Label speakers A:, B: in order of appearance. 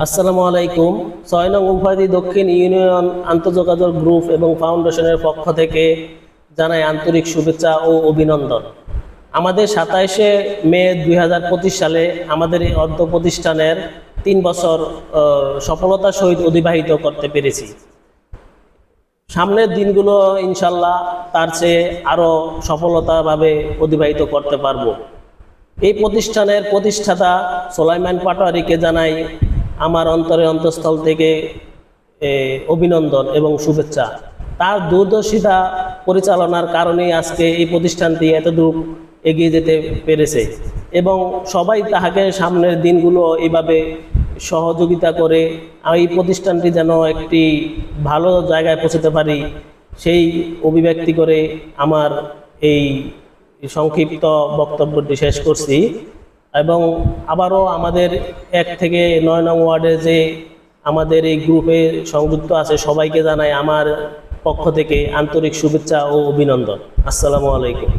A: আসসালামু আলাইকুম। ৬ নং উপাধি দক্ষিণ ইউনিয়ন আন্তঃযোগাযোগ গ্রুপ এবং ফাউন্ডেশনের পক্ষ থেকে জানাই আন্তরিক শুভেচ্ছা ও অভিনন্দন। আমাদের ২৭শে মে ২০২৫ সালে আমাদের এই অর্ধ প্রতিষ্ঠানের ৩ বছর সফলতার সহিত অতিবাহিত করতে পেরেছি। সামনের দিনগুলো ইনশাল্লাহ তার চেয়ে আরও সফলতাভাবে অতিবাহিত করতে পারব। এই প্রতিষ্ঠানের প্রতিষ্ঠাতা সোলাইমান পাটোয়ারিকে জানাই আমার অন্তঃস্থল থেকে অভিনন্দন এবং শুভেচ্ছা। তার দূরদর্শিতা পরিচালনার কারণেই আজকে এই প্রতিষ্ঠানটি এতদূর এগিয়ে যেতে পেরেছে এবং সবাই তাহাকে সামনের দিনগুলো এইভাবে সহযোগিতা করে এই প্রতিষ্ঠানটি যেন একটি ভালো জায়গায় পৌঁছতে পারি সেই অভিব্যক্তি করে আমার এই সংক্ষিপ্ত বক্তব্যটি শেষ করছি। এবং আবারও আমাদের ১ থেকে ৯ নং ওয়ার্ডে যে আমাদের এই গ্রুপে সংযুক্ত আছে সবাইকে জানাই আমার পক্ষ থেকে আন্তরিক শুভেচ্ছা ও অভিনন্দন। আসসালামু আলাইকুম।